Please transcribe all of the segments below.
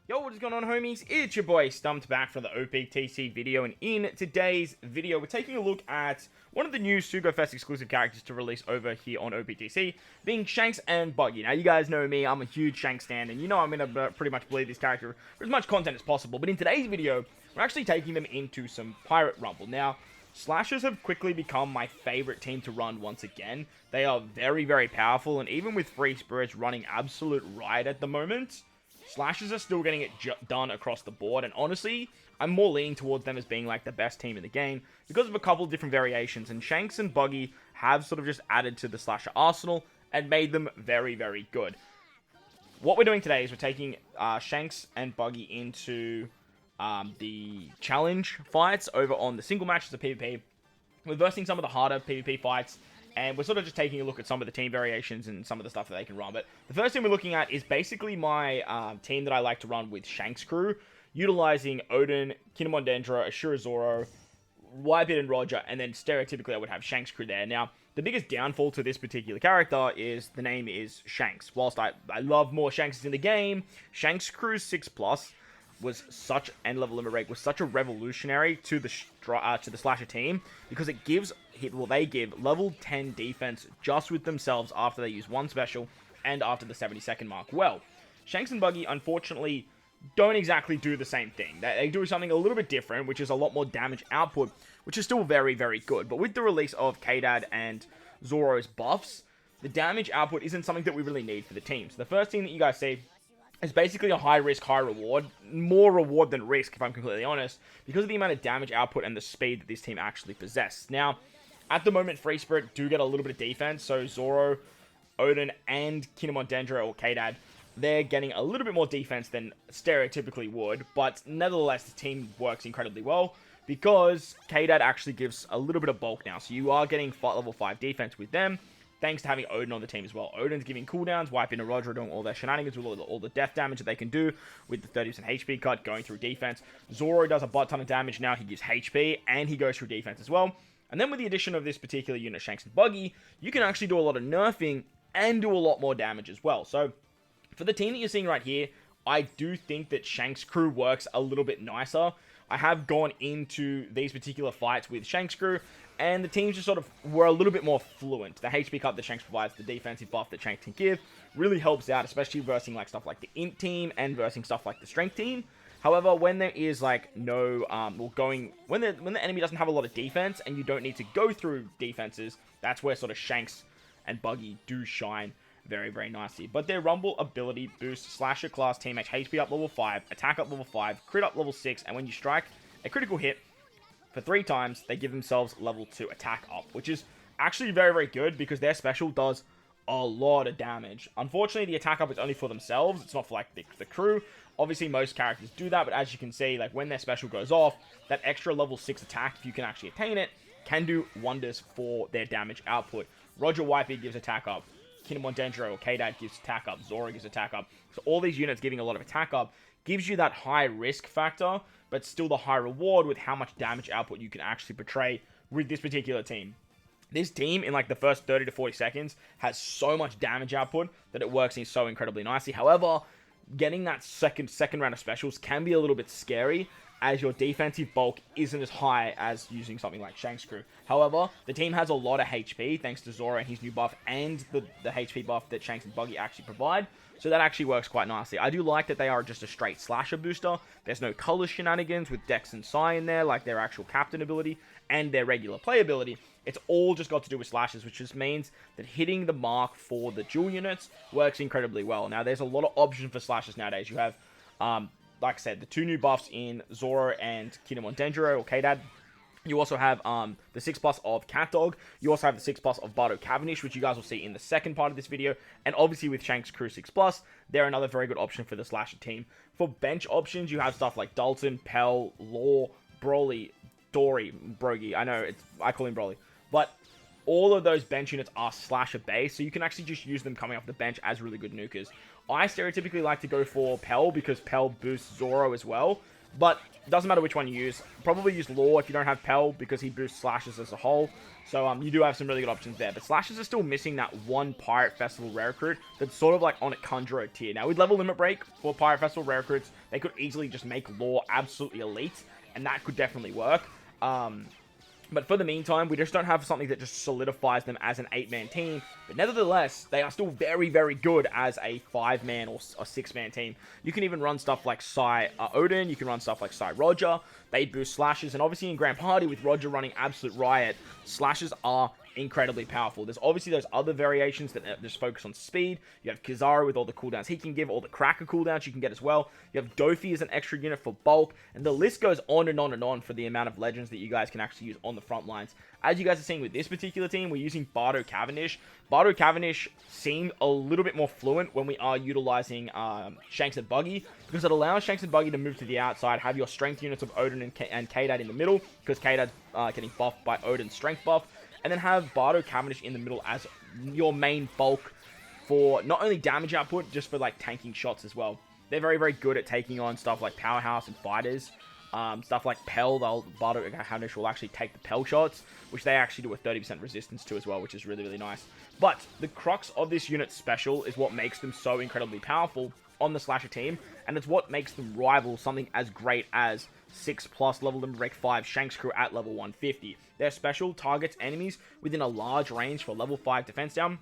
Yo, what is going on, homies? It's your boy Stumped back from the OPTC video, and in today's video, we're taking a look at one of the new SugoFest exclusive characters to release over here on OPTC, being Shanks and Buggy. Now, you guys know me, I'm a huge Shanks stan, and you know I'm gonna pretty much bleed this character for as much content as possible, but in today's video, we're actually taking them into some Pirate Rumble. Now, Slashers have quickly become my favorite team to run once again. They are very, very powerful, and even with Free Spirits running absolute riot at the moment, Slashers are still getting it done across the board, and honestly, I'm more leaning towards them as being like the best team in the game because of a couple of different variations, and Shanks and Buggy have sort of just added to the Slasher arsenal and made them very, very good. What we're doing today is we're taking Shanks and Buggy into the challenge fights over on the single matches of PvP. We're versing some of the harder PvP fights, and we're sort of just taking a look at some of the team variations and some of the stuff that they can run. But the first thing we're looking at is basically my team that I like to run with Shanks crew, utilizing Odin, Kinemon Dendra, Ashura Zoro, Whitebeard and Roger, and then stereotypically I would have Shanks crew there. Now, the biggest downfall to this particular character is the name is Shanks. Whilst I love more Shankses in the game, Shanks crew 6+ was such, and level limit break was such a revolutionary to the Slasher team, because it gives they give level 10 defense just with themselves after they use one special and after the 70-second mark. Well, Shanks and Buggy unfortunately don't exactly do the same thing. They do something a little bit different, which is a lot more damage output, which is still very, very good. But with the release of K-Dad and Zoro's buffs, the damage output isn't something that we really need for the team. So the first thing that you guys see is basically a high risk, high reward. More reward than risk, if I'm completely honest, because of the amount of damage output and the speed that this team actually possess. Now, at the moment, Free Spirit do get a little bit of defense, so Zoro, Odin, and Kinemon Dendra, or K-Dad, they're getting a little bit more defense than stereotypically would, but nevertheless, the team works incredibly well, because K-Dad actually gives a little bit of bulk now, so you are getting level 5 defense with them, thanks to having Odin on the team as well. Odin's giving cooldowns, wiping and Roger doing all their shenanigans with all the death damage that they can do with the 30% HP cut going through defense. Zoro does a butt ton of damage now, he gives HP, and he goes through defense as well. And then with the addition of this particular unit, Shanks and Buggy, you can actually do a lot of nerfing and do a lot more damage as well. So, for the team that you're seeing right here, I do think that Shanks crew works a little bit nicer. I have gone into these particular fights with Shanks crew, and the teams just sort of were a little bit more fluent. The HP cut that Shanks provides, the defensive buff that Shanks can give, really helps out, especially versing like stuff like the Int team and versing stuff like the Strength team. However, when there is like no, when the enemy doesn't have a lot of defense and you don't need to go through defenses, that's where sort of Shanks and Buggy do shine very, very nicely. But their Rumble ability boosts Slasher class teammates HP up level 5, attack up level 5, crit up level 6, and when you strike a critical hit for 3 times, they give themselves level 2 attack up, which is actually very, very good because their special does a lot of damage. Unfortunately, the attack up is only for themselves. It's not for like the crew. Obviously, most characters do that, but as you can see, like when their special goes off, that extra level 6 attack, if you can actually attain it, can do wonders for their damage output. Roger Whitebeard gives attack up. Kinemon Dendra or K-Dad gives attack up. Zoro gives attack up. So all these units giving a lot of attack up gives you that high risk factor, but still the high reward with how much damage output you can actually portray with this particular team. This team, in like the first 30 to 40 seconds, has so much damage output that it works in so incredibly nicely. However, getting that second round of specials can be a little bit scary, as your defensive bulk isn't as high as using something like Shanks crew. However, the team has a lot of HP thanks to Zoro and his new buff and the HP buff that Shanks and Buggy actually provide. So that actually works quite nicely. I do like that they are just a straight slasher booster. There's no color shenanigans with Dex and Psy in there like their actual captain ability and their regular playability. It's all just got to do with slashes, which just means that hitting the mark for the dual units works incredibly well. Now, there's a lot of options for slashes nowadays. You have, like I said, the 2 new buffs in Zoro and Kinemon Dendra or K-Dad. You also have the 6+ of CatDog. You also have the 6+ of Bardo Cavendish, which you guys will see in the second part of this video. And obviously with Shanks Crew 6+, they're another very good option for the Slasher team. For bench options, you have stuff like Dalton, Pell, Law, Broly, Dory, Brogy. I call him Broly. But all of those bench units are Slasher based, so you can actually just use them coming off the bench as really good nukers. I stereotypically like to go for Pell because Pell boosts Zoro as well. But doesn't matter which one you use. Probably use Law if you don't have Pell, because he boosts Slashes as a whole. So you do have some really good options there. But Slashes are still missing that one Pirate Festival rare recruit that's sort of like on a Conjurer tier. Now with level limit break for Pirate Festival rare recruits, they could easily just make Law absolutely elite, and that could definitely work. But for the meantime, we just don't have something that just solidifies them as an 8-man team. But nevertheless, they are still very, very good as a 5-man or 6-man team. You can even run stuff like Psy Odin. You can run stuff like Psy Roger. They boost Slashes. And obviously in Grand Party with Roger running Absolute Riot, Slashes are incredibly powerful. There's obviously those other variations that just focus on speed. You have Kizaru with all the cooldowns he can give, all the Cracker cooldowns you can get as well. You have Dofi as an extra unit for bulk, and the list goes on and on and on for the amount of legends that you guys can actually use on the front lines. As you guys are seeing with this particular team, we're using Bardo Cavendish. Bardo Cavendish seemed a little bit more fluent when we are utilizing Shanks and Buggy, because it allows Shanks and Buggy to move to the outside, have your strength units of Odin and K-Dad in the middle, because K-Dad's getting buffed by Odin's strength buff, and then have Bardo Cavendish in the middle as your main bulk for not only damage output, just for like tanking shots as well. They're very, very good at taking on stuff like Powerhouse and Fighters. Stuff like Pell, Bardo Cavendish will actually take the Pell shots, which they actually do a 30% resistance to as well, which is really, really nice. But the crux of this unit's special is what makes them so incredibly powerful on the Slasher team, and it's what makes them rival something as great as 6+ level limit break 5 Shanks crew at level 150. Their special targets enemies within a large range for level 5 defense down,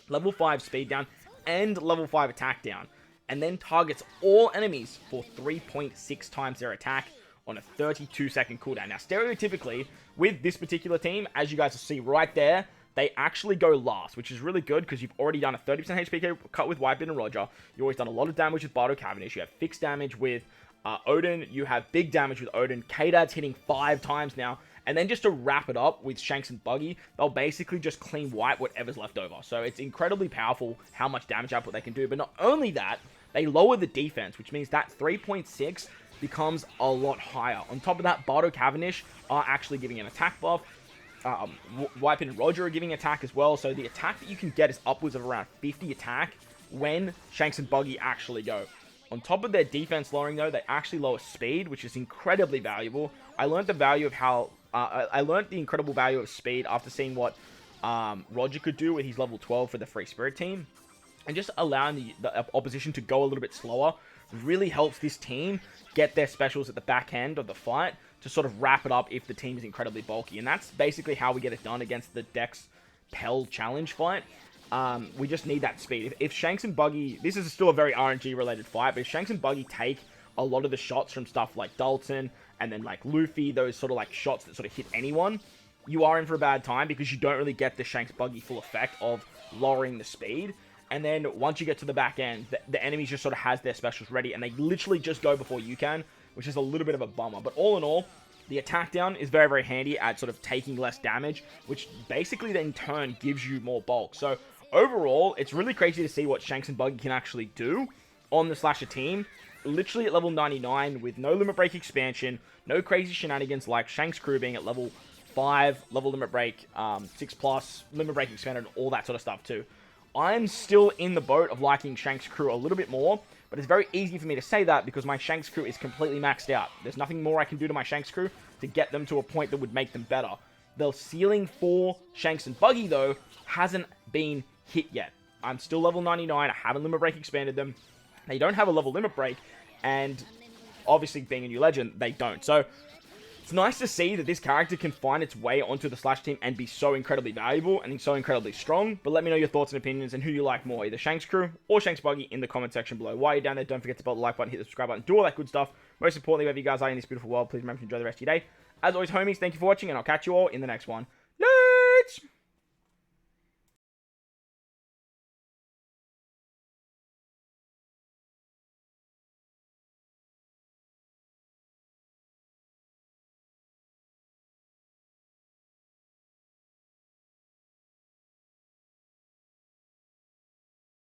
level 5 speed down, and level 5 attack down, and then targets all enemies for 3.6 times their attack on a 32-second cooldown. Now, stereotypically, with this particular team, as you guys will see right there, they actually go last, which is really good because you've already done a 30% HP cut with Whitebeard and Roger. You've always done a lot of damage with Bardo Cavendish. You have fixed damage with Odin. You have big damage with Odin. K-Dad's hitting 5 times now. And then just to wrap it up with Shanks and Buggy, they'll basically just clean wipe whatever's left over. So it's incredibly powerful how much damage output they can do. But not only that, they lower the defense, which means that 3.6 becomes a lot higher. On top of that, Bardo Cavendish are actually giving an attack buff. Whitebeard and Roger are giving attack as well. So the attack that you can get is upwards of around 50 attack when Shanks and Buggy actually go. On top of their defense lowering though, they actually lower speed, which is incredibly valuable. I learned the value of how... I learned the incredible value of speed after seeing what Roger could do with his level 12 for the Free Spirit team. And just allowing the opposition to go a little bit slower really helps this team get their specials at the back end of the fight to sort of wrap it up if the team is incredibly bulky. And that's basically how we get it done against the Dex Pell challenge fight. We just need that speed. If Shanks and Buggy... This is still a very RNG related fight, but if Shanks and Buggy take a lot of the shots from stuff like Dalton and then like Luffy, those sort of like shots that sort of hit anyone, you are in for a bad time because you don't really get the Shanks Buggy full effect of lowering the speed. And then once you get to the back end, the enemies just sort of has their specials ready and they literally just go before you can, which is a little bit of a bummer. But all in all, the attack down is very, very handy at sort of taking less damage, which basically then in turn gives you more bulk. So overall, it's really crazy to see what Shanks and Buggy can actually do on the Slasher team. Literally at level 99 with no limit break expansion, no crazy shenanigans like Shanks crew being at level 5, level limit break, 6+, limit break expanded, and all that sort of stuff too. I'm still in the boat of liking Shanks crew a little bit more, but it's very easy for me to say that because my Shanks crew is completely maxed out. There's nothing more I can do to my Shanks crew to get them to a point that would make them better. The ceiling for Shanks and Buggy, though, hasn't been hit yet. I'm still level 99. I haven't limit break expanded them. They don't have a level limit break, and obviously being a new legend, they don't. So it's nice to see that this character can find its way onto the Slash team and be so incredibly valuable and so incredibly strong. But let me know your thoughts and opinions and who you like more, either Shanks crew or Shanks Buggy, in the comment section below. While you're down there, don't forget to hit the like button, hit the subscribe button, do all that good stuff. Most importantly, wherever you guys are in this beautiful world, please remember to enjoy the rest of your day. As always, homies, thank you for watching, and I'll catch you all in the next one. Let's...